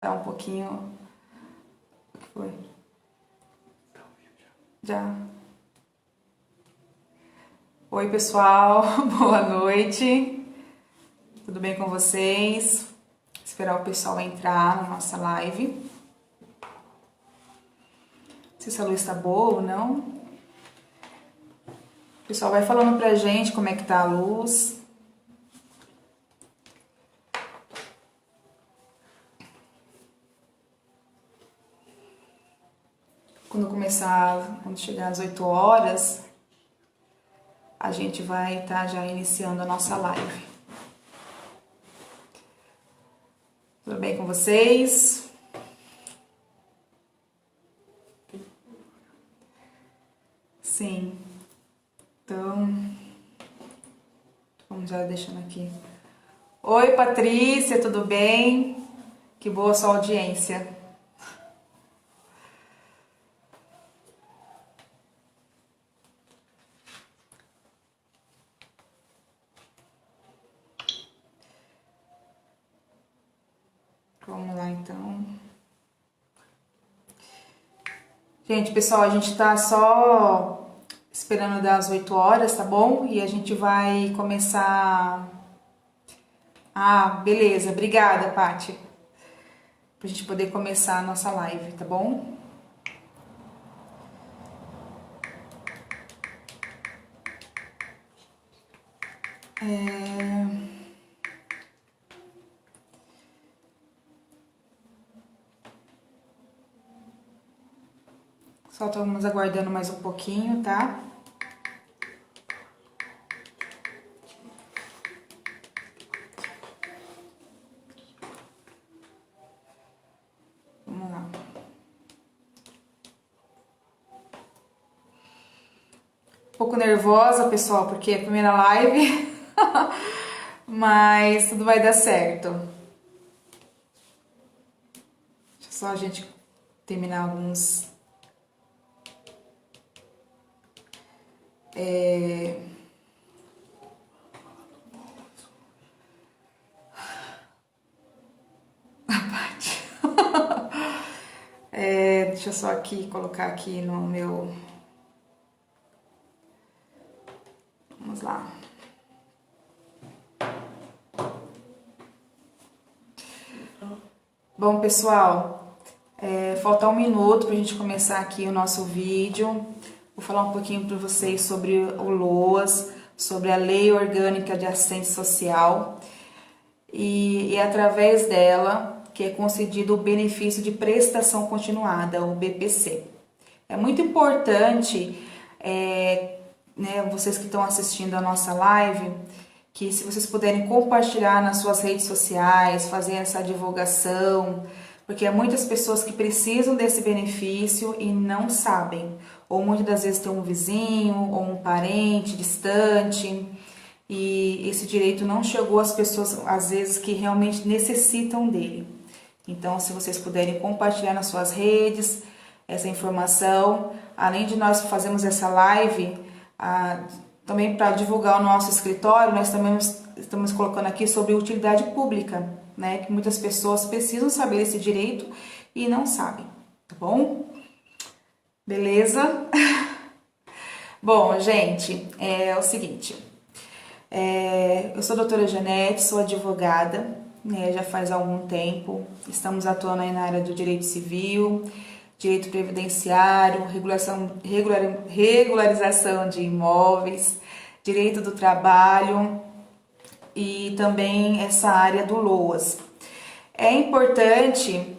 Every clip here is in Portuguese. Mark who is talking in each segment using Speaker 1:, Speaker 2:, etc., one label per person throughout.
Speaker 1: Tá um pouquinho. O que foi? Já. Oi, pessoal, boa noite. Tudo bem com vocês? Esperar o pessoal entrar na nossa live. Não sei se a luz tá boa ou não. O pessoal vai falando pra gente como é que tá a luz. Quando chegar às 8 horas, a gente vai estar já iniciando a nossa live. Tudo bem com vocês? Sim. Então, vamos já deixando aqui. Oi, Patrícia, tudo bem? Que boa sua audiência. Vamos lá, então. Gente, pessoal, a gente tá só esperando dar as 8 horas, tá bom? E a gente vai começar... Ah, beleza. Obrigada, Paty. Pra gente poder começar a nossa live, tá bom? Só estamos aguardando mais um pouquinho, tá? Vamos lá. Um pouco nervosa, pessoal, porque é a primeira live, mas tudo vai dar certo. Deixa só a gente terminar alguns... deixa eu só aqui colocar aqui no meu... Vamos lá. Bom, pessoal, falta um minuto para a gente começar aqui o nosso vídeo. Vou falar um pouquinho para vocês sobre o LOAS, sobre a Lei Orgânica de Assistência Social e através dela que é concedido o benefício de prestação continuada, o BPC. É muito importante, né, vocês que estão assistindo a nossa live, que se vocês puderem compartilhar nas suas redes sociais, fazer essa divulgação, porque há muitas pessoas que precisam desse benefício e não sabem, ou muitas das vezes tem um vizinho ou um parente distante e esse direito não chegou às pessoas às vezes que realmente necessitam dele. Então, se vocês puderem compartilhar nas suas redes essa informação, além de nós fazermos essa live, também para divulgar o nosso escritório, nós também estamos colocando aqui sobre utilidade pública, né? Que muitas pessoas precisam saber esse direito e não sabem, tá bom? Beleza? Bom, gente, é o seguinte, eu sou a doutora Janete, sou advogada, né, já faz algum tempo, estamos atuando aí na área do direito civil, direito previdenciário, regularização de imóveis, direito do trabalho e também essa área do LOAS. É importante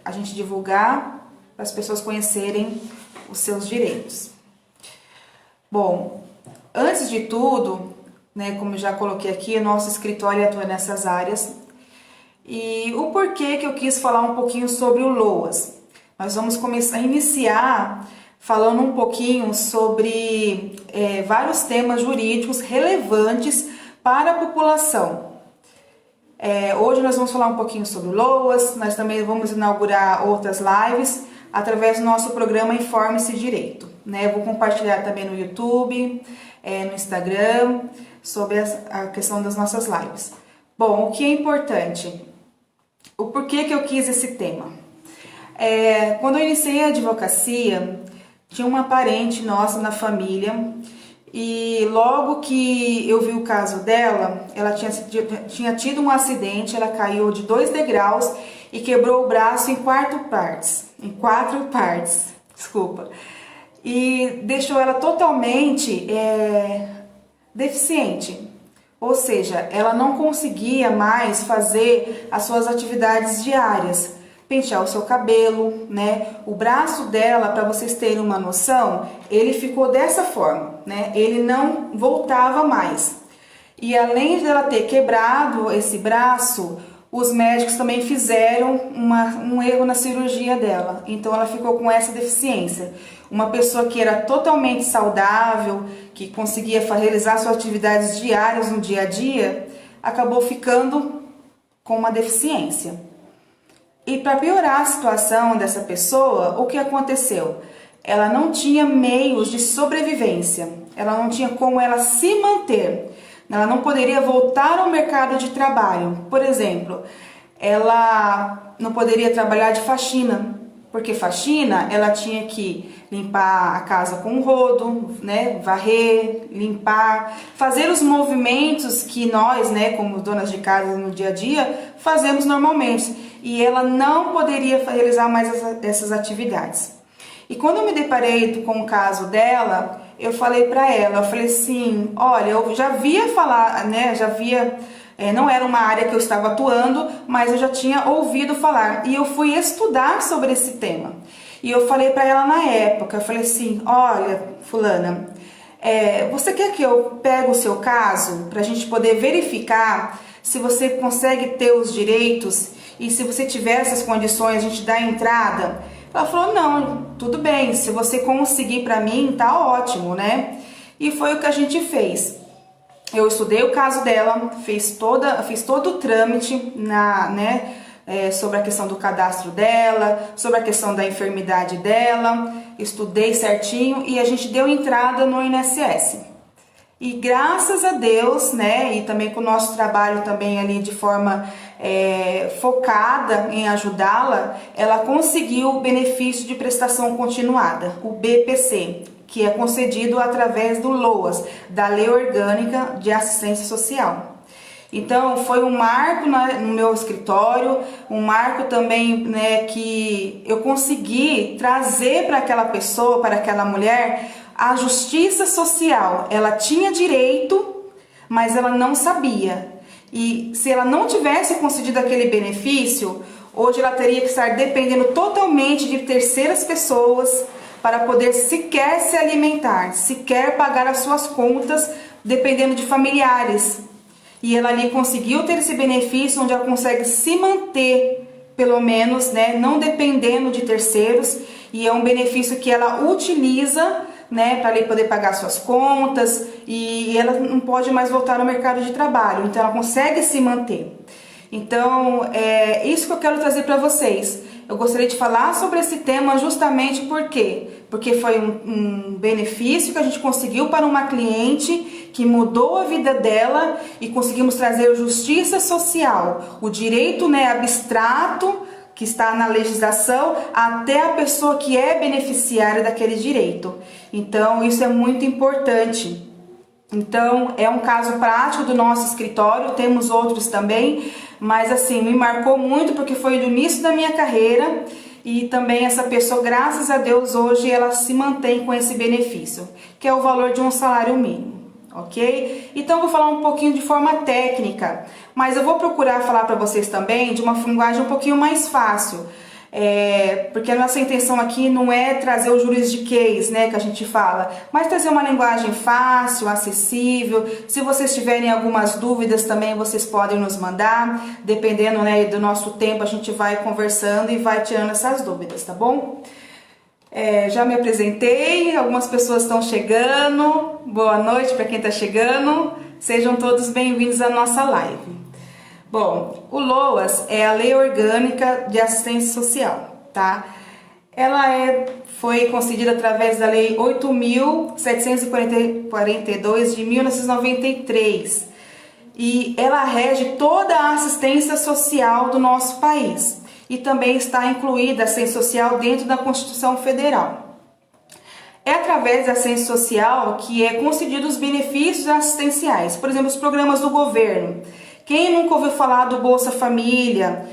Speaker 1: a gente divulgar para as pessoas conhecerem os seus direitos. Bom, antes de tudo, né, como eu já coloquei aqui, nosso escritório atua nessas áreas. E o porquê que eu quis falar um pouquinho sobre o LOAS. Nós vamos começar a iniciar falando um pouquinho sobre vários temas jurídicos relevantes para a população. Hoje nós vamos falar um pouquinho sobre o LOAS, nós também vamos inaugurar outras lives através do nosso programa Informe-se Direito. Né? Eu vou compartilhar também no YouTube, no Instagram, sobre a questão das nossas lives. Bom, o que é importante? O porquê que eu quis esse tema? Quando eu iniciei a advocacia, tinha uma parente nossa na família e logo que eu vi o caso dela, ela tinha tido um acidente, ela caiu de 2 degraus e quebrou o braço em 4 partes, desculpa, e deixou ela totalmente deficiente. Ou seja, ela não conseguia mais fazer as suas atividades diárias, pentear o seu cabelo, né? O braço dela, para vocês terem uma noção, ele ficou dessa forma, né? Ele não voltava mais. E além dela ter quebrado esse braço, os médicos também fizeram um erro na cirurgia dela. Então ela ficou com essa deficiência. Uma pessoa que era totalmente saudável, que conseguia realizar suas atividades diárias no dia a dia, acabou ficando com uma deficiência. E para piorar a situação dessa pessoa, o que aconteceu? Ela não tinha meios de sobrevivência, ela não tinha como ela se manter. Ela não poderia voltar ao mercado de trabalho. Por exemplo, ela não poderia trabalhar de faxina, porque faxina ela tinha que limpar a casa com um rodo, né, varrer, limpar, fazer os movimentos que nós, né, como donas de casa no dia a dia, fazemos normalmente. E ela não poderia realizar mais essas atividades. E quando eu me deparei com o caso dela, eu falei para ela, eu falei assim, olha, eu já via falar, né, não era uma área que eu estava atuando, mas eu já tinha ouvido falar. E eu fui estudar sobre esse tema. E eu falei para ela na época, eu falei assim, olha, fulana, você quer que eu pegue o seu caso para a gente poder verificar se você consegue ter os direitos e se você tiver essas condições, a gente dá entrada? Ela falou, não, tudo bem, se você conseguir para mim, tá ótimo, né? E foi o que a gente fez. Eu estudei o caso dela, fiz todo o trâmite sobre a questão do cadastro dela, sobre a questão da enfermidade dela, estudei certinho e a gente deu entrada no INSS. E graças a Deus, né, e também com o nosso trabalho também ali de forma focada em ajudá-la, ela conseguiu o benefício de prestação continuada, o BPC, que é concedido através do LOAS, da Lei Orgânica de Assistência Social. Então foi um marco no meu escritório, um marco também, né, que eu consegui trazer para aquela pessoa, para aquela mulher, a justiça social. Ela tinha direito, mas ela não sabia. E se ela não tivesse concedido aquele benefício, hoje ela teria que estar dependendo totalmente de terceiras pessoas para poder sequer se alimentar, sequer pagar as suas contas, dependendo de familiares. E ela ali conseguiu ter esse benefício onde ela consegue se manter, pelo menos, né, não dependendo de terceiros, e é um benefício que ela utiliza, né, para poder pagar suas contas, e ela não pode mais voltar ao mercado de trabalho, então ela consegue se manter. Então, é isso que eu quero trazer para vocês. Eu gostaria de falar sobre esse tema justamente porque foi um benefício que a gente conseguiu para uma cliente que mudou a vida dela e conseguimos trazer justiça social, o direito, né, abstrato que está na legislação até a pessoa que é beneficiária daquele direito. Então, isso é muito importante. Então, é um caso prático do nosso escritório, temos outros também, mas assim, me marcou muito porque foi do início da minha carreira e também essa pessoa, graças a Deus, hoje ela se mantém com esse benefício, que é o valor de um salário mínimo, ok? Então, eu vou falar um pouquinho de forma técnica, mas eu vou procurar falar para vocês também de uma linguagem um pouquinho mais fácil. Porque a nossa intenção aqui não é trazer o juridiquês, né, que a gente fala, mas trazer uma linguagem fácil, acessível. Se vocês tiverem algumas dúvidas também, vocês podem nos mandar, dependendo, né, do nosso tempo, a gente vai conversando e vai tirando essas dúvidas, tá bom? Já me apresentei, algumas pessoas estão chegando, boa noite para quem está chegando, sejam todos bem-vindos à nossa live. Bom, o LOAS é a Lei Orgânica de Assistência Social, tá? Ela foi concedida através da Lei 8.742 de 1993. e ela rege toda a assistência social do nosso país. E também está incluída a assistência social dentro da Constituição Federal. É através da assistência social que é concedido os benefícios assistenciais, por exemplo, os programas do governo. Quem nunca ouviu falar do Bolsa Família,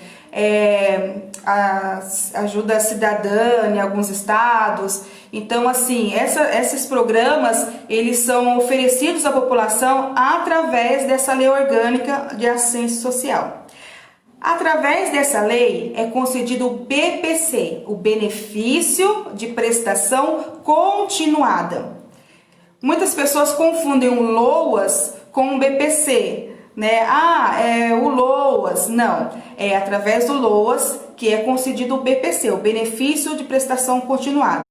Speaker 1: a ajuda cidadã em alguns estados? Então, assim, esses programas, eles são oferecidos à população através dessa lei orgânica de assistência social. Através dessa lei é concedido o BPC, o benefício de prestação continuada. Muitas pessoas confundem o LOAS com o BPC, né? O LOAS. Não, é através do LOAS que é concedido o BPC, o benefício de prestação continuada.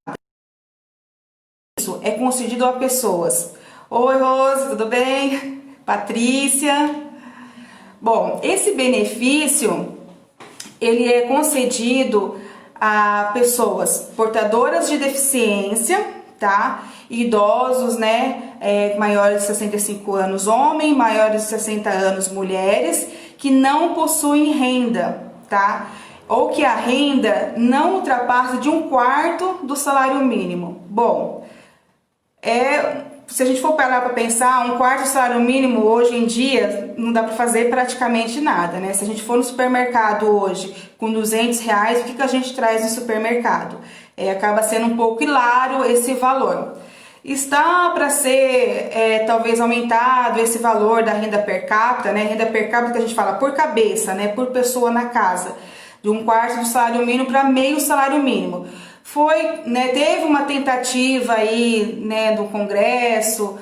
Speaker 1: Isso é concedido a pessoas. Oi, Rose, tudo bem? Patrícia. Bom, esse benefício, ele é concedido a pessoas portadoras de deficiência, tá? Idosos, né? Maiores de 65 anos, homem, maiores de 60 anos, mulheres, que não possuem renda, tá? Ou que a renda não ultrapasse de 1/4 do salário mínimo. Bom, se a gente for parar para pensar, 1/4 do salário mínimo hoje em dia não dá para fazer praticamente nada, né? Se a gente for no supermercado hoje com R$200, o que a gente traz no supermercado? Acaba sendo um pouco hilário esse valor. Está para ser talvez aumentado esse valor da renda per capita, né? Renda per capita que a gente fala por cabeça, né? Por pessoa na casa, de 1/4 do salário mínimo para meio salário mínimo. Teve uma tentativa aí, né, do Congresso,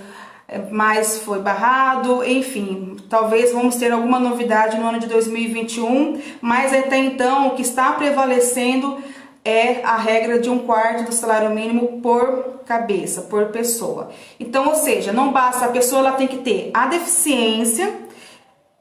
Speaker 1: mas foi barrado. Enfim, talvez vamos ter alguma novidade no ano de 2021, mas até então o que está prevalecendo é a regra de 1/4 do salário mínimo por cabeça, por pessoa. Então, ou seja, não basta, a pessoa ela tem que ter a deficiência,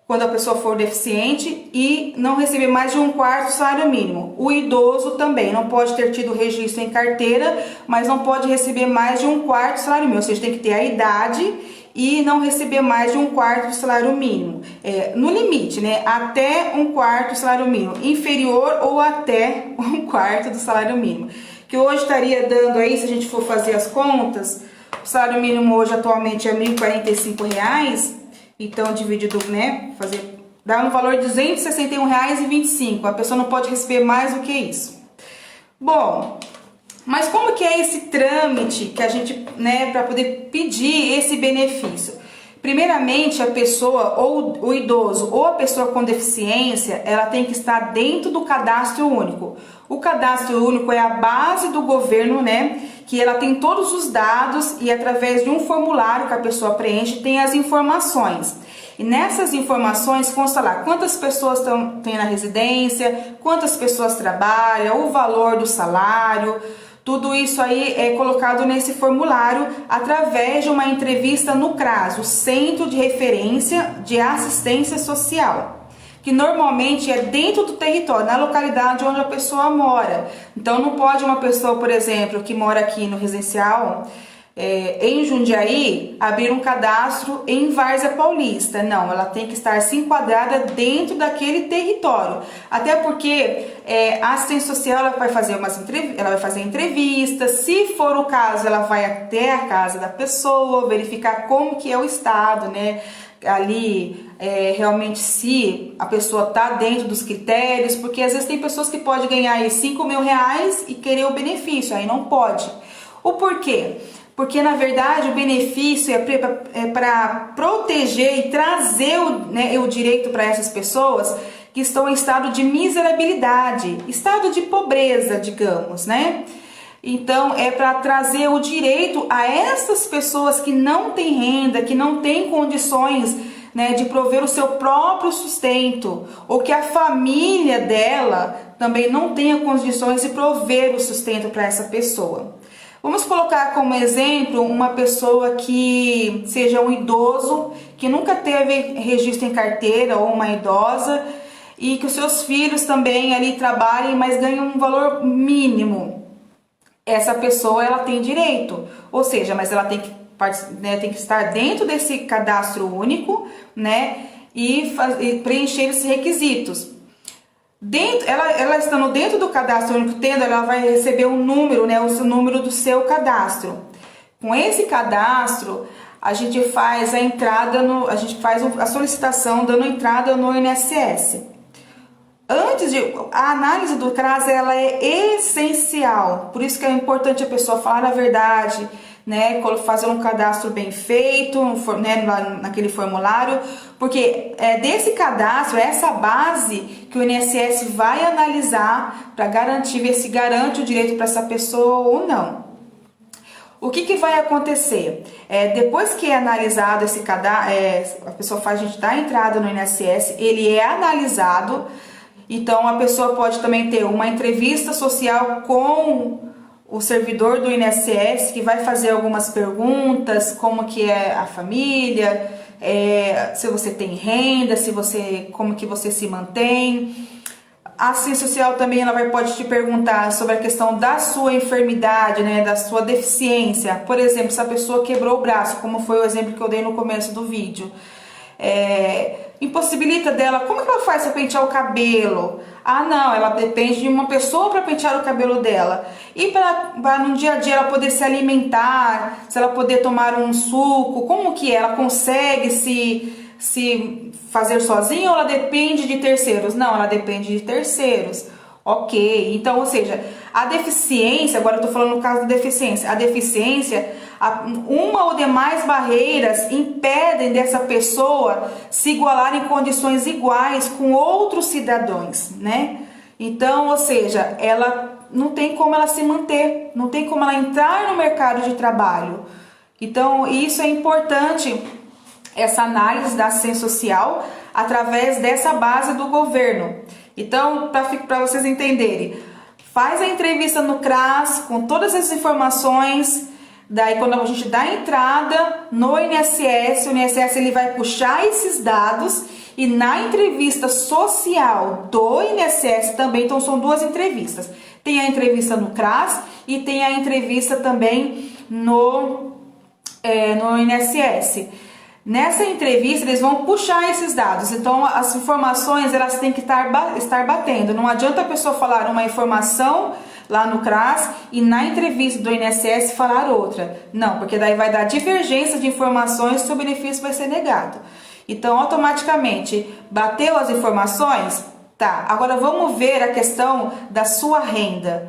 Speaker 1: quando a pessoa for deficiente, e não receber mais de 1/4 do salário mínimo. O idoso também não pode ter tido registro em carteira, mas não pode receber mais de 1/4 do salário mínimo. Ou seja, tem que ter a idade e não receber mais de 1/4 do salário mínimo. No limite, né? Até 1/4 do salário mínimo. Inferior ou até 1/4 do salário mínimo. Que hoje estaria dando aí, se a gente for fazer as contas, o salário mínimo hoje atualmente é R$1.045. Então, dividido, né, dá no valor de R$261,25. A pessoa não pode receber mais do que isso. Bom, mas como que é esse trâmite que a gente, né, para poder pedir esse benefício? Primeiramente, a pessoa, ou o idoso, ou a pessoa com deficiência, ela tem que estar dentro do cadastro único. O cadastro único é a base do governo, né, que ela tem todos os dados e através de um formulário que a pessoa preenche tem as informações. E nessas informações consta lá quantas pessoas tem na residência, quantas pessoas trabalham, o valor do salário. Tudo isso aí é colocado nesse formulário através de uma entrevista no CRAS, o Centro de Referência de Assistência Social, que normalmente é dentro do território, na localidade onde a pessoa mora. Então não pode uma pessoa, por exemplo, que mora aqui no residencial, em Jundiaí, abrir um cadastro em Várzea Paulista. Não, ela tem que estar se enquadrada dentro daquele território. Até porque a assistência social ela vai fazer entrevistas. Se for o caso, ela vai até a casa da pessoa, verificar como que é o estado, né? Ali, realmente se a pessoa está dentro dos critérios, porque às vezes tem pessoas que podem ganhar aí R$5.000 e querer o benefício, aí não pode. O porquê? Porque na verdade o benefício é para proteger e trazer o direito para essas pessoas que estão em estado de miserabilidade, estado de pobreza, digamos, né? Então é para trazer o direito a essas pessoas que não têm renda, que não têm condições, né, de prover o seu próprio sustento, ou que a família dela também não tenha condições de prover o sustento para essa pessoa. Vamos colocar como exemplo uma pessoa que seja um idoso, que nunca teve registro em carteira, ou uma idosa, e que os seus filhos também ali trabalhem, mas ganham um valor mínimo. Essa pessoa ela tem direito, ou seja, mas ela tem que estar dentro desse cadastro único, né? e preencher esses requisitos. Ela estando dentro do cadastro único tendo, ela vai receber um número, né, o número do seu cadastro. Com esse cadastro, a gente faz a entrada a gente faz a solicitação dando entrada no INSS. A análise do CRAS, ela é essencial, por isso que é importante a pessoa falar a verdade, né, fazer um cadastro bem feito, né, naquele formulário, porque é desse cadastro, é essa base que o INSS vai analisar para garantir, ver se garante o direito para essa pessoa ou não. O que vai acontecer? Depois que é analisado esse cadastro, a pessoa a gente dá a entrada no INSS, ele é analisado, então a pessoa pode também ter uma entrevista social com o servidor do INSS, que vai fazer algumas perguntas, como que é a família, se você tem renda, como que você se mantém. A assistência social também pode te perguntar sobre a questão da sua enfermidade, né, da sua deficiência. Por exemplo, se a pessoa quebrou o braço, como foi o exemplo que eu dei no começo do vídeo. Impossibilita dela, como que ela faz para pentear o cabelo? Ah, não, ela depende de uma pessoa para pentear o cabelo dela. E para no dia a dia ela poder se alimentar, se ela poder tomar um suco, como que ela consegue se fazer sozinha ou ela depende de terceiros? Não, ela depende de terceiros. Ok, então, ou seja, a deficiência, agora eu tô falando no caso da deficiência, a deficiência, uma ou demais barreiras impedem dessa pessoa se igualar em condições iguais com outros cidadãos, né? Então, ou seja, ela não tem como ela se manter, não tem como ela entrar no mercado de trabalho. Então, isso é importante, essa análise da assistência social através dessa base do governo. Então, para vocês entenderem, faz a entrevista no CRAS com todas as informações. Daí, quando a gente dá a entrada no INSS, o INSS ele vai puxar esses dados e na entrevista social do INSS também, então são duas entrevistas. Tem a entrevista no CRAS e tem a entrevista também no INSS. Nessa entrevista, eles vão puxar esses dados, então as informações elas têm que estar batendo. Não adianta a pessoa falar uma informação lá no CRAS e na entrevista do INSS falar outra. Não, porque daí vai dar divergência de informações e o benefício vai ser negado. Então, automaticamente, bateu as informações? Tá, agora vamos ver a questão da sua renda.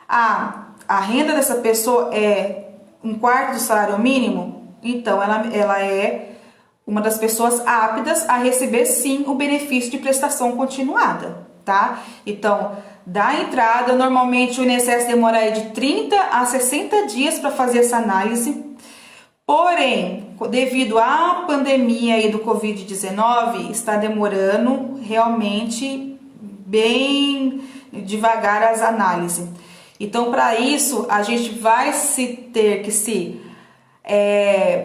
Speaker 1: A renda dessa pessoa é 1/4 do salário mínimo? Então, ela é uma das pessoas aptas a receber sim o benefício de prestação continuada, tá? Então, da entrada, normalmente o INSS demora aí de 30 a 60 dias para fazer essa análise. Porém, devido à pandemia aí do Covid-19, está demorando realmente bem devagar as análises. Então, para isso, a gente vai ter que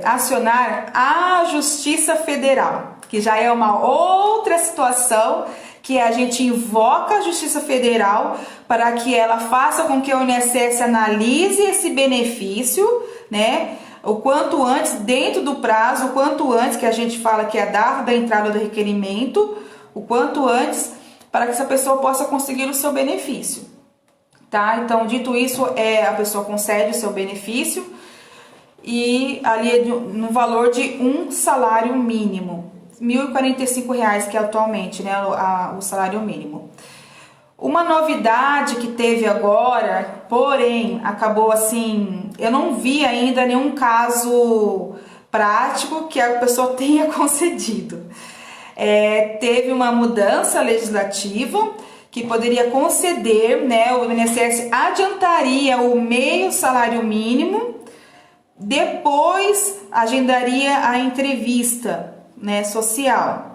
Speaker 1: acionar a Justiça Federal, que já é uma outra situação, que a gente invoca a Justiça Federal para que ela faça com que o INSS analise esse benefício, né? O quanto antes, dentro do prazo, o quanto antes, que a gente fala que é a data da entrada do requerimento, o quanto antes, para que essa pessoa possa conseguir o seu benefício, tá? Então, dito isso, a pessoa concede o seu benefício e ali é no valor de um salário mínimo, R$ 1.045, que é atualmente, né, o salário mínimo. Uma novidade que teve agora, porém, acabou assim, eu não vi ainda nenhum caso prático que a pessoa tenha concedido. Teve uma mudança legislativa que poderia conceder, né, o INSS adiantaria o meio salário mínimo, depois agendaria a entrevista, né, social.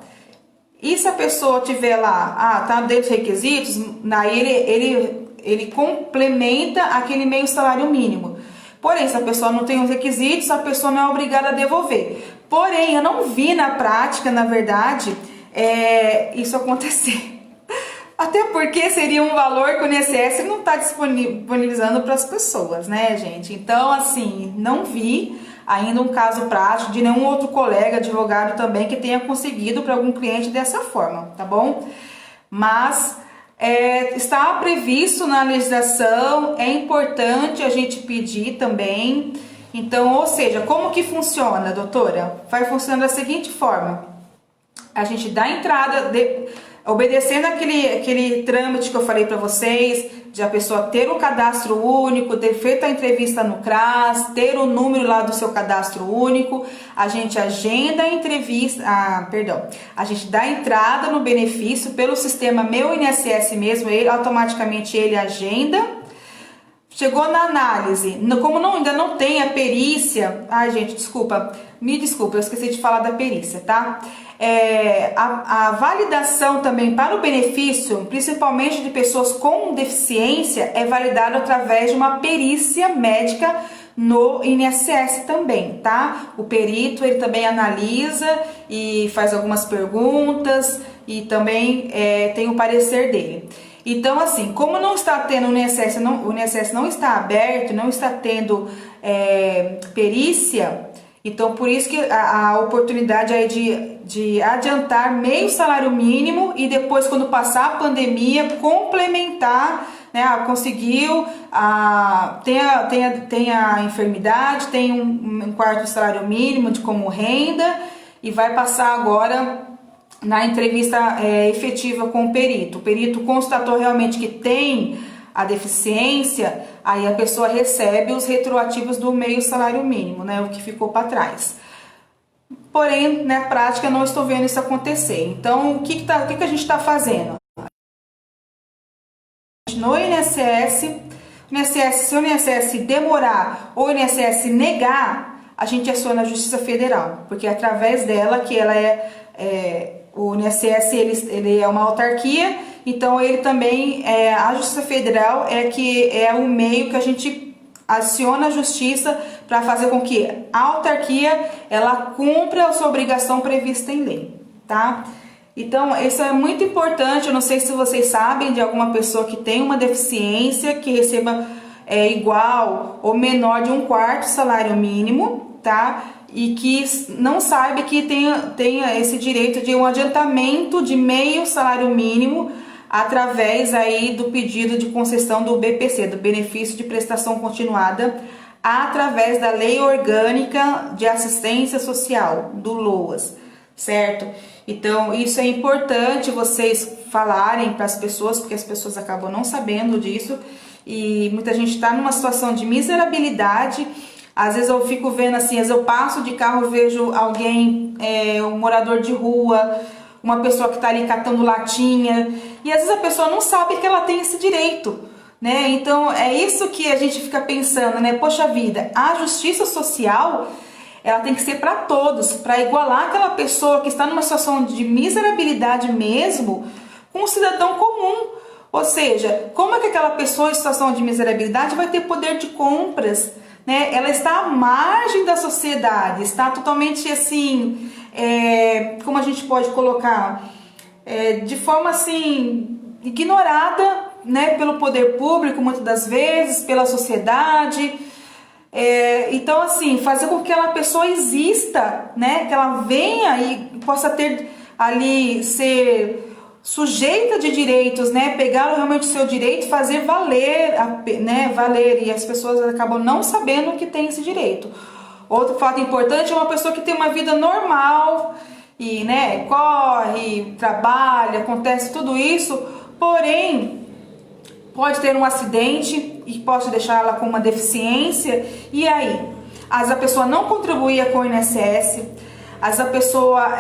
Speaker 1: E se a pessoa tiver lá, tá dentro dos requisitos, daí ele complementa aquele meio salário mínimo. Porém, se a pessoa não tem os requisitos, a pessoa não é obrigada a devolver. Porém, eu não vi na prática, na verdade, isso acontecer. Até porque seria um valor que o INSS não está disponibilizando para as pessoas, né, gente? Então, assim, não vi ainda um caso prático de nenhum outro colega advogado também que tenha conseguido para algum cliente dessa forma, tá bom? Mas está previsto na legislação, é importante a gente pedir também. Então, ou seja, como que funciona, doutora? Vai funcionar da seguinte forma: a gente dá entrada, obedecendo aquele trâmite que eu falei para vocês, de a pessoa ter um cadastro único, ter feito a entrevista no CRAS, ter o número lá do seu cadastro único, a gente agenda a entrevista, a gente dá entrada no benefício pelo sistema Meu INSS mesmo, automaticamente ele agenda. Chegou na análise, como ainda não tem a perícia, ai gente, me desculpa, eu esqueci de falar da perícia, tá? A validação também para o benefício, principalmente de pessoas com deficiência, é validado através de uma perícia médica no INSS também, tá? O perito, ele também analisa e faz algumas perguntas e também tem o parecer dele. Então, assim, como não está tendo o INSS não está aberto, não está tendo perícia, então por isso que a oportunidade aí de adiantar meio salário mínimo e depois, quando passar a pandemia, complementar, né? Conseguiu, tem a enfermidade, tem um quarto do salário mínimo de como renda e vai passar agora na entrevista efetiva com o perito. O perito constatou realmente que tem a deficiência, aí a pessoa recebe os retroativos do meio salário mínimo, né, o que ficou para trás. Porém, na prática, não estou vendo isso acontecer. Então, o que a gente está fazendo? No INSS, se o INSS demorar ou o INSS negar, a gente aciona a Justiça Federal, porque é através dela que ela o INSS ele é uma autarquia, então ele também, a Justiça Federal é o meio que a gente aciona a Justiça para fazer com que a autarquia ela cumpra a sua obrigação prevista em lei, tá? Então, isso é muito importante. Eu não sei se vocês sabem de alguma pessoa que tem uma deficiência que receba igual ou menor de um quarto salário mínimo, tá? E que não sabe que tenha esse direito de um adiantamento de meio salário mínimo através aí do pedido de concessão do BPC, do Benefício de Prestação Continuada, através da Lei Orgânica de Assistência Social, do LOAS, certo? Então, isso é importante vocês falarem para as pessoas, porque as pessoas acabam não sabendo disso, e muita gente está numa situação de miserabilidade. Às vezes eu fico vendo assim, às vezes eu passo de carro, vejo alguém, um morador de rua, uma pessoa que está ali catando latinha, e às vezes a pessoa não sabe que ela tem esse direito, né? Então é isso que a gente fica pensando, né? Poxa vida, a justiça social, ela tem que ser para todos, para igualar aquela pessoa que está numa situação de miserabilidade mesmo com um cidadão comum. Ou seja, como é que aquela pessoa em situação de miserabilidade vai ter poder de compras, né? Ela está à margem da sociedade, está totalmente assim, como a gente pode colocar, de forma assim, ignorada, né, pelo poder público, muitas das vezes, pela sociedade. Então, assim, fazer com que aquela pessoa exista, né, que ela venha e possa ter ali, ser sujeita de direitos, né, pegar realmente o seu direito, fazer valer, né, valer, e as pessoas acabam não sabendo que tem esse direito. Outro fato importante é uma pessoa que tem uma vida normal e, né, corre, trabalha, acontece tudo isso, porém pode ter um acidente e pode deixar ela com uma deficiência, e aí? Às vezes a pessoa não contribuía com o INSS, às vezes a pessoa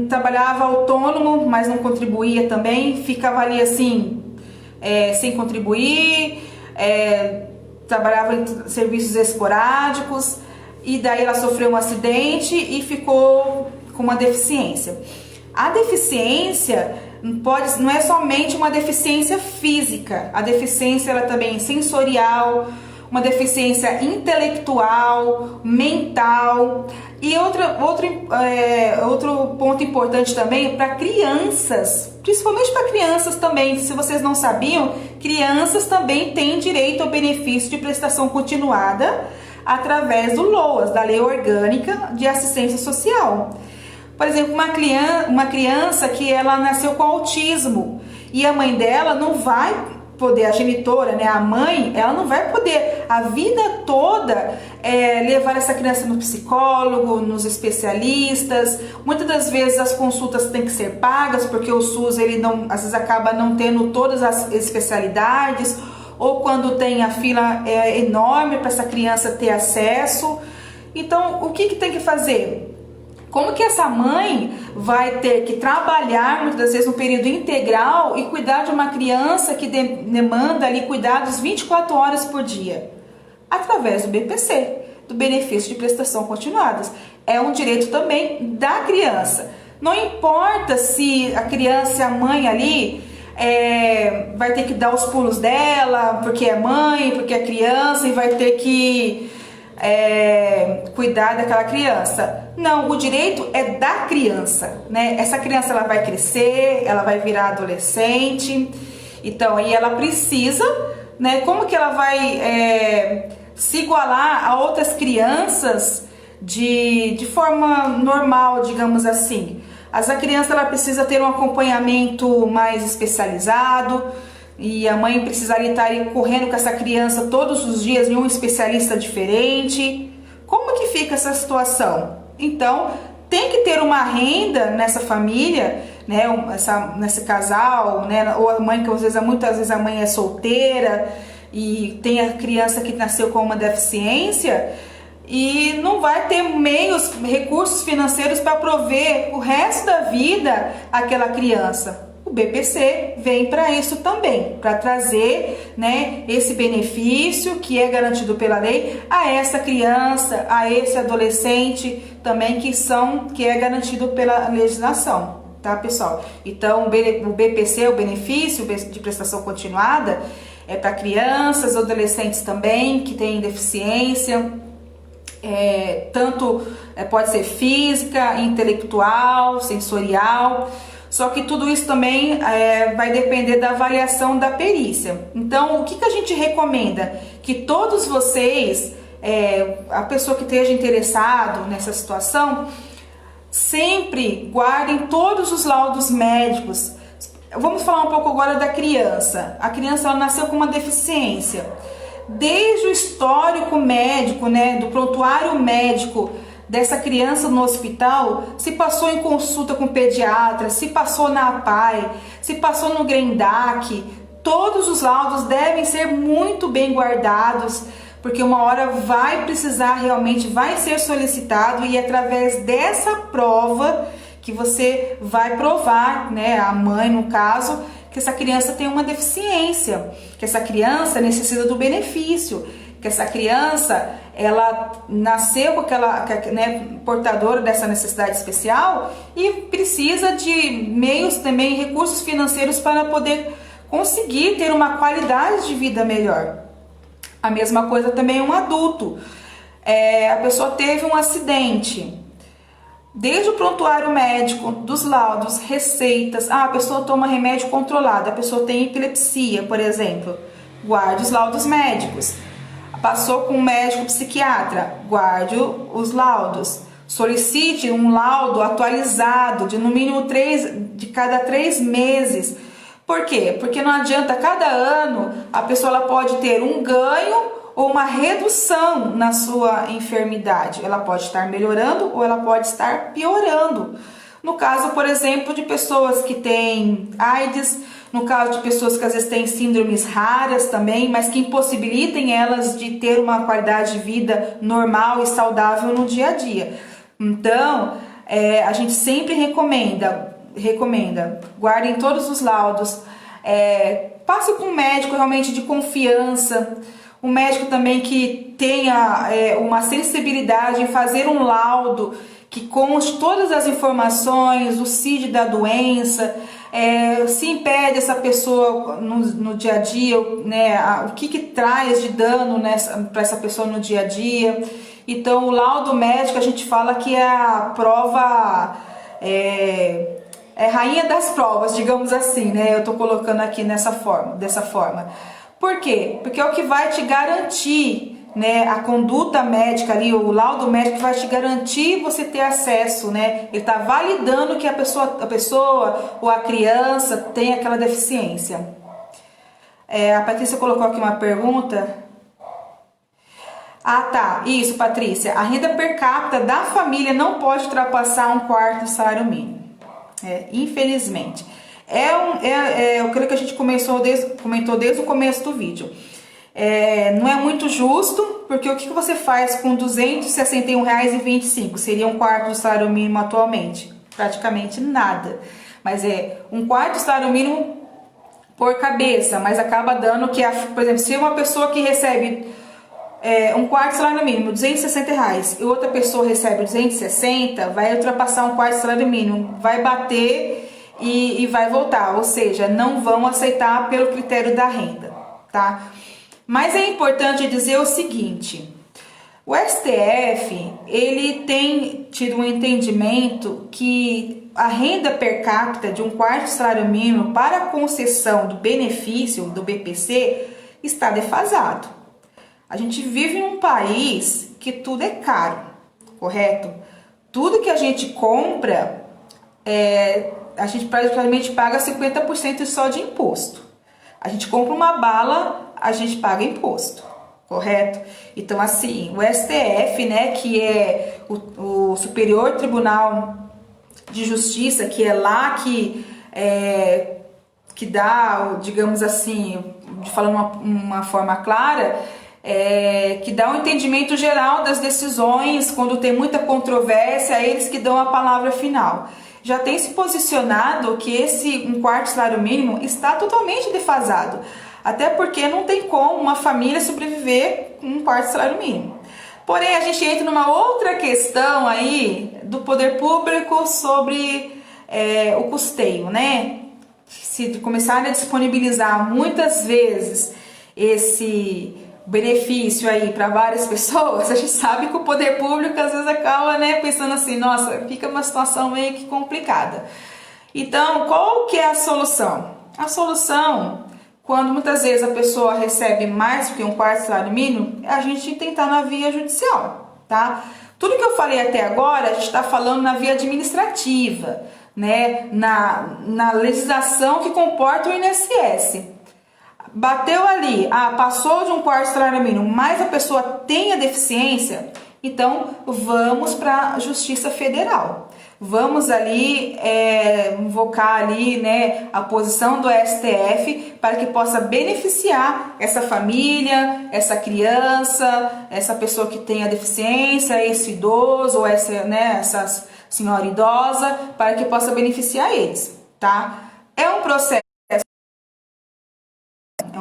Speaker 1: trabalhava autônomo, mas não contribuía também, ficava ali assim, sem contribuir, trabalhava em serviços esporádicos, e daí ela sofreu um acidente e ficou com uma deficiência. A deficiência não é somente uma deficiência física, a deficiência ela também é sensorial, uma deficiência intelectual, mental. E outro ponto importante também para crianças, principalmente para crianças também, se vocês não sabiam, crianças também têm direito ao benefício de prestação continuada através do LOAS, da Lei Orgânica de Assistência Social. Por exemplo, uma criança que ela nasceu com autismo e a mãe dela não vai poder, a genitora, né, a mãe, ela não vai poder a vida toda levar essa criança no psicólogo, nos especialistas. Muitas das vezes as consultas têm que ser pagas porque o SUS ele não, às vezes acaba não tendo todas as especialidades, ou quando tem a fila enorme para essa criança ter acesso. Então, o que tem que fazer? Como que essa mãe vai ter que trabalhar, muitas das vezes, no período integral e cuidar de uma criança que demanda ali cuidados 24 horas por dia? Através do BPC, do benefício de prestação continuadas. É um direito também da criança. Não importa se a criança e a mãe ali vai ter que dar os pulos dela, porque é mãe, porque é criança, e vai ter que cuidar daquela criança. Não, o direito é da criança, né? Essa criança ela vai crescer, ela vai virar adolescente, então aí ela precisa, né? Como que ela vai se igualar a outras crianças de forma normal, digamos assim? Essa criança ela precisa ter um acompanhamento mais especializado, e a mãe precisaria estar aí correndo com essa criança todos os dias em um especialista diferente. Como que fica essa situação? Então, tem que ter uma renda nessa família, né, nesse casal, né, ou a mãe que muitas vezes a mãe é solteira e tem a criança que nasceu com uma deficiência e não vai ter recursos financeiros para prover o resto da vida àquela criança. O BPC vem para isso também, para trazer, né, esse benefício que é garantido pela lei a essa criança, a esse adolescente também que é garantido pela legislação, tá, pessoal? Então, o BPC, o benefício de prestação continuada, é para crianças, adolescentes também que têm deficiência, tanto pode ser física, intelectual, sensorial. Só que tudo isso também vai depender da avaliação da perícia. Então, o que a gente recomenda? Que todos vocês, a pessoa que esteja interessado nessa situação, sempre guardem todos os laudos médicos. Vamos falar um pouco agora da criança. A criança ela nasceu com uma deficiência. Desde o histórico médico, né, do prontuário médico dessa criança no hospital, se passou em consulta com o pediatra, se passou na APAE, se passou no GRENDAC, todos os laudos devem ser muito bem guardados, porque uma hora vai precisar, realmente vai ser solicitado, e é através dessa prova que você vai provar, né, a mãe no caso, que essa criança tem uma deficiência, que essa criança necessita do benefício, que essa criança ela nasceu com aquela, né, portadora dessa necessidade especial e precisa de meios também, recursos financeiros para poder conseguir ter uma qualidade de vida melhor. A mesma coisa também um adulto. A pessoa teve um acidente. Desde o prontuário médico, dos laudos, receitas, a pessoa toma remédio controlado, a pessoa tem epilepsia, por exemplo, guarde os laudos médicos. Passou com um médico psiquiatra, guarde os laudos. Solicite um laudo atualizado de no mínimo de cada 3 meses. Por quê? Porque não adianta, cada ano a pessoa ela pode ter um ganho ou uma redução na sua enfermidade. Ela pode estar melhorando ou ela pode estar piorando. No caso, por exemplo, de pessoas que têm AIDS, no caso de pessoas que às vezes têm síndromes raras também, mas que impossibilitem elas de ter uma qualidade de vida normal e saudável no dia a dia. Então, a gente sempre recomenda, guardem todos os laudos, passe com um médico realmente de confiança, um médico também que tenha uma sensibilidade em fazer um laudo que conste todas as informações, o CID da doença, se impede essa pessoa no dia a dia, né, o que traz de dano para essa pessoa no dia a dia. Então, o laudo médico a gente fala que é a prova, rainha das provas, digamos assim, né? Eu estou colocando aqui dessa forma. Por quê? Porque é o que vai te garantir né, a conduta médica ali, o laudo médico vai te garantir você ter acesso, né? Ele está validando que a pessoa ou a criança tem aquela deficiência. A Patrícia colocou aqui uma pergunta. Ah, tá. Isso, Patrícia. A renda per capita da família não pode ultrapassar 1/4 do salário mínimo. Infelizmente. Eu creio que a gente comentou desde o começo do vídeo. Não é muito justo, porque o que você faz com R$ 261,25? Seria 1/4 do salário mínimo atualmente? Praticamente nada. Mas 1/4 do salário mínimo por cabeça, mas acaba dando que, por exemplo, se uma pessoa que recebe 1/4 do salário mínimo, R$ 260, e outra pessoa recebe 260, vai ultrapassar 1/4 do salário mínimo, vai bater e vai voltar, ou seja, não vão aceitar pelo critério da renda, tá? Mas é importante dizer o seguinte: o STF, ele tem tido um entendimento que a renda per capita de 1/4 do salário mínimo para a concessão do benefício do BPC está defasado. A gente vive em um país que tudo é caro, correto? Tudo que a gente compra, a gente praticamente paga 50% só de imposto. A gente compra uma bala, a gente paga imposto, correto? Então, assim, o STF, né, que é o Superior Tribunal de Justiça, que é lá que dá, digamos assim, falando uma forma clara, que dá um entendimento geral das decisões. Quando tem muita controvérsia, é eles que dão a palavra final. Já tem se posicionado que esse 1/4 do salário mínimo está totalmente defasado. Até porque não tem como uma família sobreviver com 1/4 do salário mínimo. Porém, a gente entra numa outra questão aí do poder público sobre o custeio, né? Se começarem a disponibilizar muitas vezes esse benefício aí para várias pessoas, a gente sabe que o poder público às vezes acaba, né, pensando assim, nossa, fica uma situação meio que complicada. Então, qual que é a solução? A solução, quando muitas vezes a pessoa recebe mais do que 1/4 do salário mínimo, é a gente tentar na via judicial, tá? Tudo que eu falei até agora, a gente está falando na via administrativa, né, na legislação que comporta o INSS. Bateu ali, passou de 1/4 do salário mínimo, mas a pessoa tem a deficiência, então vamos para a Justiça Federal. Vamos ali invocar ali, né, a posição do STF para que possa beneficiar essa família, essa criança, essa pessoa que tem a deficiência, esse idoso ou essa senhora idosa, para que possa beneficiar eles, tá? É um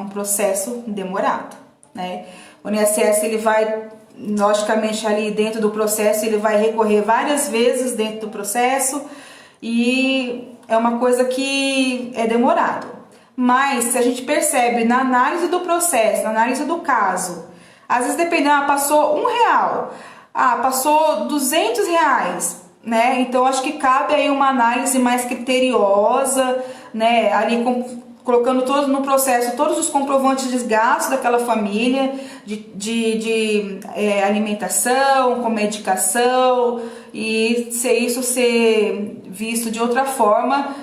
Speaker 1: processo demorado, né? O INSS, ele vai, logicamente, ali dentro do processo, ele vai recorrer várias vezes dentro do processo e é uma coisa que é demorado. Mas se a gente percebe na análise do processo, na análise do caso, às vezes dependendo, passou R$ 1, passou R$ 200, né? Então acho que cabe aí uma análise mais criteriosa, né? Ali colocando no processo todos os comprovantes de gastos daquela família, de alimentação, com medicação, e isso ser visto de outra forma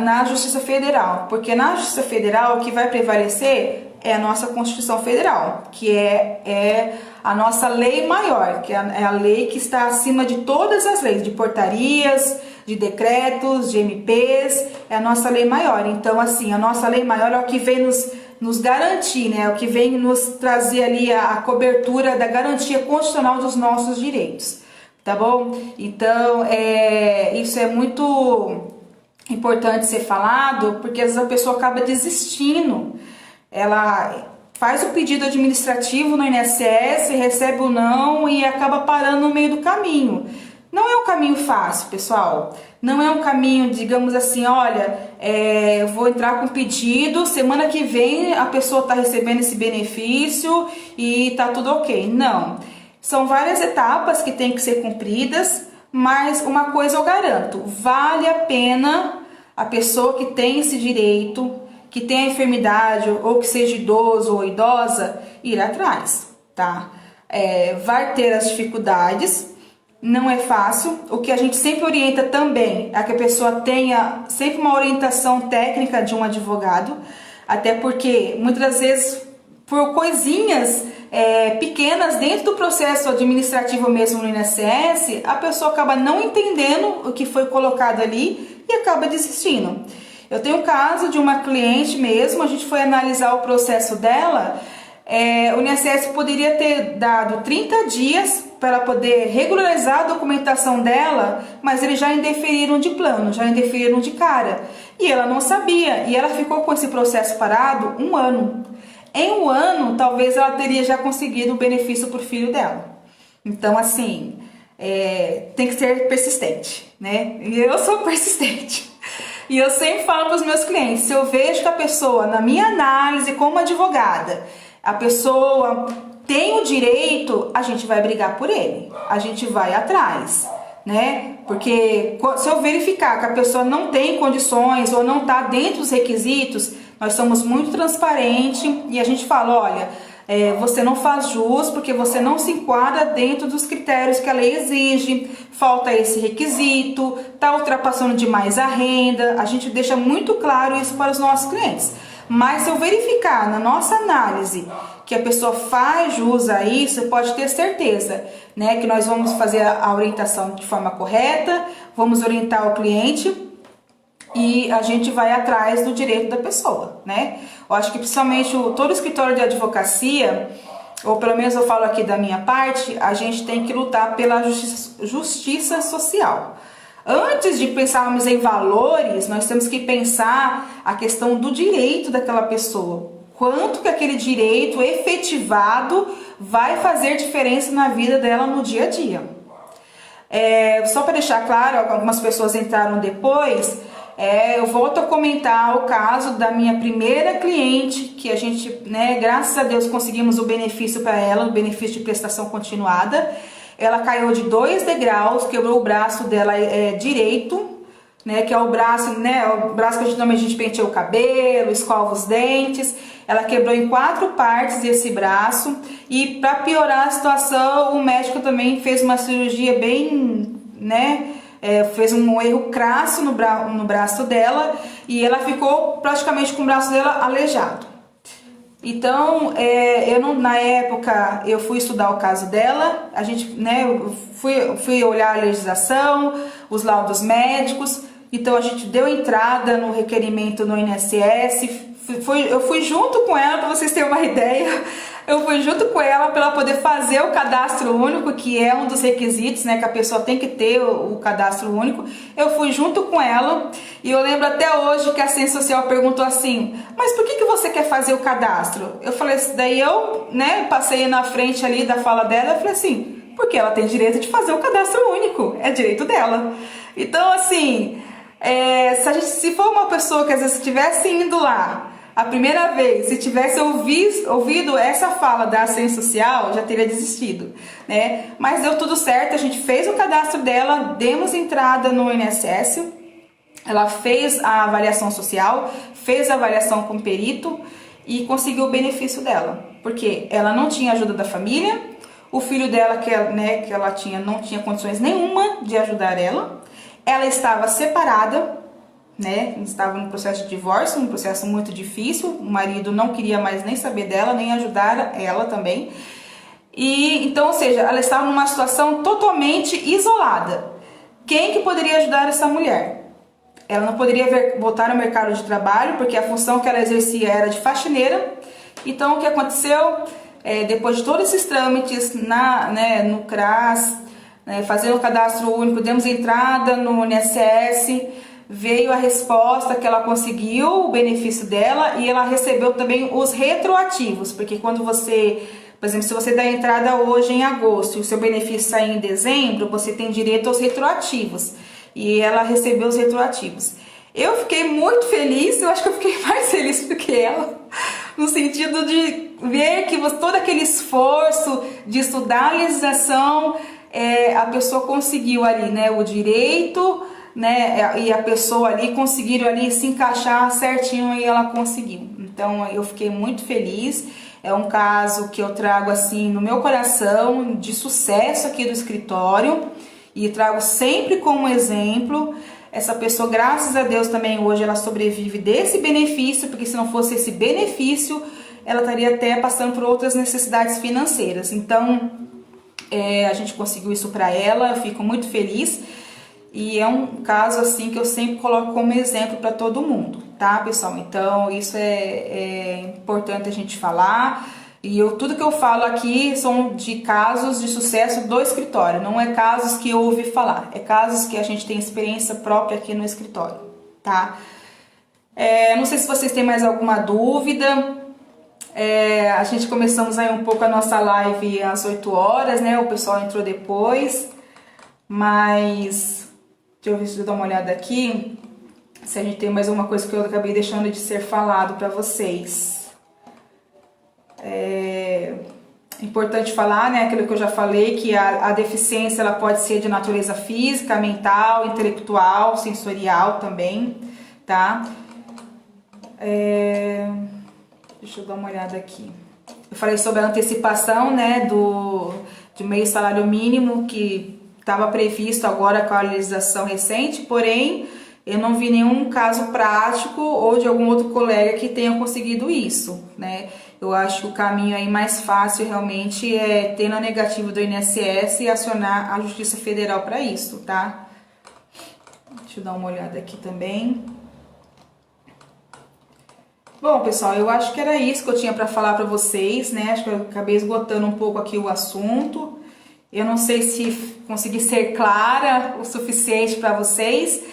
Speaker 1: na Justiça Federal. Porque na Justiça Federal o que vai prevalecer é a nossa Constituição Federal, que é a nossa lei maior, que é a lei que está acima de todas as leis, de portarias, de decretos, de MPs, é a nossa lei maior. Então, assim, a nossa lei maior é o que vem nos garantir, né? É o que vem nos trazer ali a cobertura da garantia constitucional dos nossos direitos, tá bom? Então, isso é muito importante ser falado, porque às vezes a pessoa acaba desistindo. Ela faz o pedido administrativo no INSS, recebe o não e acaba parando no meio do caminho. Não é um caminho fácil, pessoal. Não é um caminho, digamos assim, olha, eu vou entrar com pedido, semana que vem a pessoa está recebendo esse benefício e tá tudo ok. Não. São várias etapas que têm que ser cumpridas, mas uma coisa eu garanto, vale a pena a pessoa que tem esse direito, que tem a enfermidade ou que seja idoso ou idosa, ir atrás. tá? Vai ter as dificuldades, não é fácil. O que a gente sempre orienta também é que a pessoa tenha sempre uma orientação técnica de um advogado, até porque muitas das vezes por coisinhas pequenas dentro do processo administrativo mesmo no INSS, a pessoa acaba não entendendo o que foi colocado ali e acaba desistindo. Eu tenho um caso de uma cliente mesmo, a gente foi analisar o processo dela. O INSS poderia ter dado 30 dias para ela poder regularizar a documentação dela, mas eles já indeferiram de plano, já indeferiram de cara. E ela não sabia, e ela ficou com esse processo parado 1 ano. Em 1 ano, talvez ela teria já conseguido o benefício para o filho dela. Então, assim, tem que ser persistente, né? E eu sou persistente. E eu sempre falo para os meus clientes, se eu vejo que a pessoa, na minha análise como advogada, a pessoa tem o direito, a gente vai brigar por ele, a gente vai atrás, né? Porque se eu verificar que a pessoa não tem condições ou não está dentro dos requisitos, nós somos muito transparentes e a gente fala, olha, você não faz jus porque você não se enquadra dentro dos critérios que a lei exige, falta esse requisito, está ultrapassando demais a renda. A gente deixa muito claro isso para os nossos clientes. Mas se eu verificar na nossa análise que a pessoa faz jus a isso, pode ter certeza, né, que nós vamos fazer a orientação de forma correta, vamos orientar o cliente e a gente vai atrás do direito da pessoa, né? Eu acho que principalmente todo escritório de advocacia, ou pelo menos eu falo aqui da minha parte, a gente tem que lutar pela justiça social. Antes de pensarmos em valores, nós temos que pensar a questão do direito daquela pessoa. Quanto que aquele direito efetivado vai fazer diferença na vida dela no dia a dia. Só para deixar claro, algumas pessoas entraram depois, eu volto a comentar o caso da minha primeira cliente, que a gente, né, graças a Deus conseguimos o benefício para ela, o benefício de prestação continuada. Ela caiu de 2 degraus, quebrou o braço dela direito, né, que é o braço, né, o braço que normalmente a gente penteia o cabelo, escova os dentes. Ela quebrou em 4 partes esse braço e para piorar a situação, o médico também fez uma cirurgia bem, né, fez um erro crasso no braço dela e ela ficou praticamente com o braço dela aleijado. Então, na época, eu fui estudar o caso dela, a gente, né, eu fui olhar a legislação, os laudos médicos, então a gente deu entrada no requerimento no INSS, eu fui junto com ela, para vocês terem uma ideia, eu fui junto com ela para ela poder fazer o cadastro único, que é um dos requisitos, né, que a pessoa tem que ter o cadastro único. Eu fui junto com ela e eu lembro até hoje que a assistente social perguntou assim, mas por que você quer fazer o cadastro? Eu falei, daí eu, né, passei na frente ali da fala dela, eu falei assim, porque ela tem direito de fazer o cadastro único, é direito dela. Então, assim, se for uma pessoa que às vezes estivesse indo lá a primeira vez, se tivesse ouvido essa fala da assistente social, já teria desistido, né? Mas deu tudo certo, a gente fez o cadastro dela, demos entrada no INSS, ela fez a avaliação social, fez a avaliação com perito e conseguiu o benefício dela, porque ela não tinha ajuda da família, o filho dela que ela tinha não tinha condições nenhuma de ajudar ela estava separada, né, estava no processo de divórcio, um processo muito difícil, o marido não queria mais nem saber dela, nem ajudar ela também, e então, ou seja, ela estava numa situação totalmente isolada. Quem que poderia ajudar essa mulher? Ela não poderia voltar ao mercado de trabalho, porque a função que ela exercia era de faxineira. Então, o que aconteceu? Depois de todos esses trâmites no CRAS, fazendo o cadastro único, demos entrada no INSS, veio a resposta que ela conseguiu o benefício dela e ela recebeu também os retroativos, porque quando você, por exemplo, se você dá entrada hoje em agosto e o seu benefício sair em dezembro, você tem direito aos retroativos e ela recebeu os retroativos. Eu fiquei muito feliz, eu acho que eu fiquei mais feliz do que ela, no sentido de ver que todo aquele esforço de estudar a legislação, a pessoa conseguiu ali, né, o direito, né, e a pessoa ali conseguiram ali se encaixar certinho e ela conseguiu. Então eu fiquei muito feliz. É um caso que eu trago assim no meu coração, de sucesso aqui do escritório, e trago sempre como exemplo. Essa pessoa, graças a Deus, também hoje ela sobrevive desse benefício, porque se não fosse esse benefício, ela estaria até passando por outras necessidades financeiras. Então a gente conseguiu isso para ela, eu fico muito feliz. E é um caso assim que eu sempre coloco como exemplo para todo mundo, tá, pessoal? Então isso é importante a gente falar. E tudo que eu falo aqui são de casos de sucesso do escritório, não é casos que eu ouvi falar, é casos que a gente tem experiência própria aqui no escritório, tá? Não sei se vocês têm mais alguma dúvida. A gente começamos aí um pouco a nossa live às 8 horas, né? O pessoal entrou depois, mas deixa eu ver se eu dou uma olhada aqui, se a gente tem mais alguma coisa que eu acabei deixando de ser falado para vocês. Importante falar, né, aquilo que eu já falei, que a deficiência ela pode ser de natureza física, mental, intelectual, sensorial também, tá? Deixa eu dar uma olhada aqui. Eu falei sobre a antecipação, né, de meio salário mínimo, que estava previsto agora com a legislação recente, porém eu não vi nenhum caso prático ou de algum outro colega que tenha conseguido isso, né? Eu acho que o caminho aí mais fácil realmente é ter na negativa do INSS e acionar a Justiça Federal para isso, tá? Deixa eu dar uma olhada aqui também. Bom, pessoal, eu acho que era isso que eu tinha para falar para vocês, né? Acho que eu acabei esgotando um pouco aqui o assunto. Eu não sei se consegui ser clara o suficiente para vocês,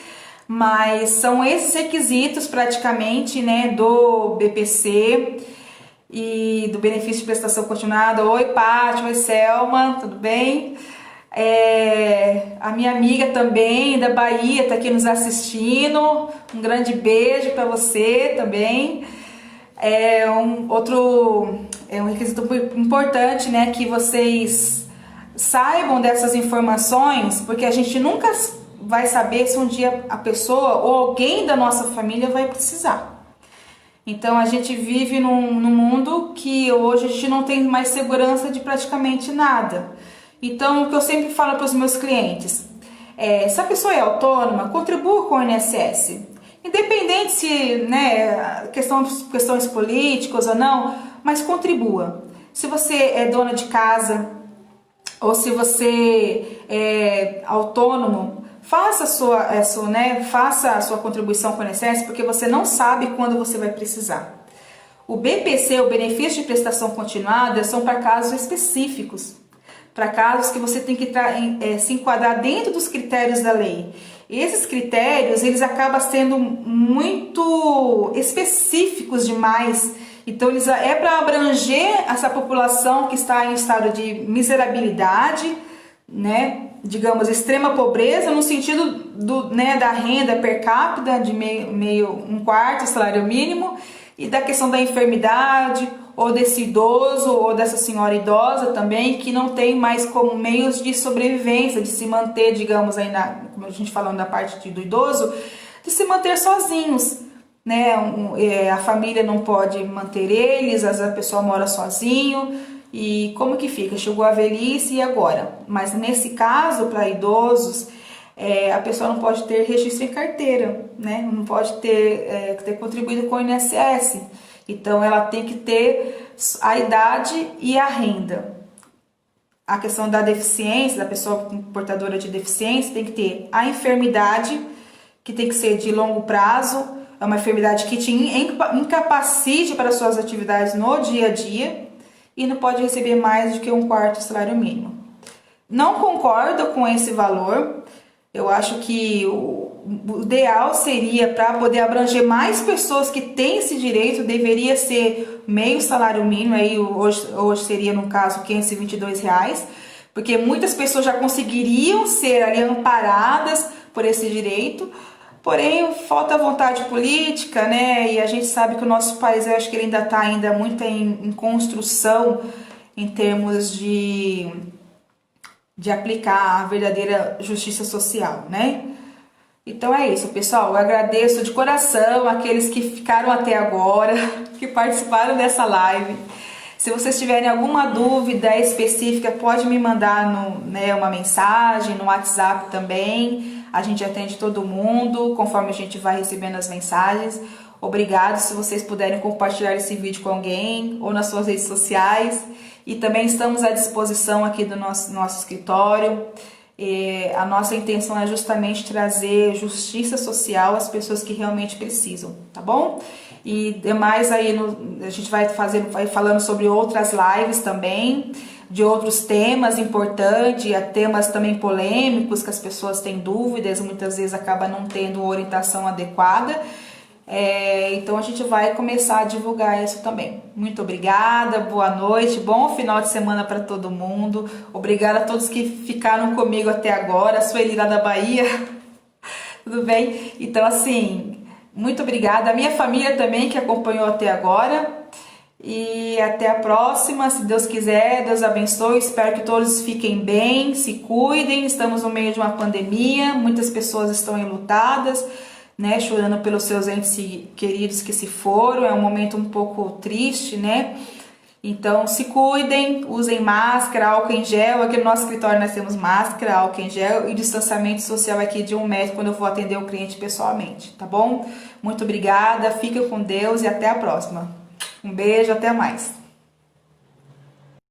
Speaker 1: mas são esses requisitos praticamente, né, do BPC e do benefício de prestação continuada. Oi, Paty, oi, Selma, tudo bem? A minha amiga também da Bahia está aqui nos assistindo, um grande beijo para você também. Um requisito importante, né, que vocês saibam dessas informações, porque a gente nunca vai saber se um dia a pessoa ou alguém da nossa família vai precisar. Então a gente vive num mundo que hoje a gente não tem mais segurança de praticamente nada. Então o que eu sempre falo para os meus clientes se a pessoa é autônoma, contribua com o INSS. Independente se, né, questões políticas ou não, mas contribua. Se você é dona de casa ou se você é autônomo, faça a sua contribuição com o INSS, porque você não sabe quando você vai precisar. O BPC, o benefício de prestação continuada, são para casos específicos, para casos que você tem que se enquadrar dentro dos critérios da lei. E esses critérios, eles acabam sendo muito específicos demais. Então, é para abranger essa população que está em estado de miserabilidade, né? Digamos, extrema pobreza, no sentido da renda per capita de um quarto salário mínimo, e da questão da enfermidade, ou desse idoso, ou dessa senhora idosa também, que não tem mais como meios de sobrevivência, de se manter, digamos, aí como a gente falando da parte do idoso, de se manter sozinhos, né? A família não pode manter eles, a pessoa mora sozinho, e como que fica? Chegou a velhice e agora? Mas nesse caso, para idosos, a pessoa não pode ter registro em carteira, né? Não pode ter contribuído com o INSS. Então, ela tem que ter a idade e a renda. A questão da deficiência, da pessoa portadora de deficiência, tem que ter a enfermidade, que tem que ser de longo prazo, é uma enfermidade que te incapacite para suas atividades no dia a dia, e não pode receber mais do que um quarto salário mínimo. Não concordo com esse valor. Eu acho que o ideal seria, para poder abranger mais pessoas que têm esse direito, deveria ser meio salário mínimo, aí hoje seria, no caso, R$522, porque muitas pessoas já conseguiriam ser ali amparadas por esse direito, porém falta vontade política, né? E a gente sabe que o nosso país, eu acho que ele ainda está muito em construção em termos de aplicar a verdadeira justiça social, né? Então é isso, pessoal. Eu agradeço de coração aqueles que ficaram até agora, que participaram dessa live. Se vocês tiverem alguma dúvida específica, pode me mandar uma mensagem no WhatsApp também. A gente atende todo mundo, conforme a gente vai recebendo as mensagens. Obrigado se vocês puderem compartilhar esse vídeo com alguém ou nas suas redes sociais. E também estamos à disposição aqui do nosso escritório. A nossa intenção é justamente trazer justiça social às pessoas que realmente precisam, tá bom? E demais aí a gente vai falando sobre outras lives também, de outros temas importantes, temas também polêmicos que as pessoas têm dúvidas, muitas vezes acaba não tendo orientação adequada. Então a gente vai começar a divulgar isso também. Muito obrigada, boa noite, bom final de semana para todo mundo. Obrigada a todos que ficaram comigo até agora. A Sueli lá da Bahia, tudo bem? Então assim, muito obrigada. A minha família também que acompanhou até agora. E até a próxima, se Deus quiser, Deus abençoe. Espero que todos fiquem bem, se cuidem. Estamos no meio de uma pandemia, muitas pessoas estão enlutadas, né, chorando pelos seus entes queridos que se foram. É um momento um pouco triste, né? Então se cuidem, usem máscara, álcool em gel. Aqui no nosso escritório nós temos máscara, álcool em gel e distanciamento social aqui de 1 metro quando eu vou atender o cliente pessoalmente, tá bom? Muito obrigada, fiquem com Deus e até a próxima. Um beijo, até mais.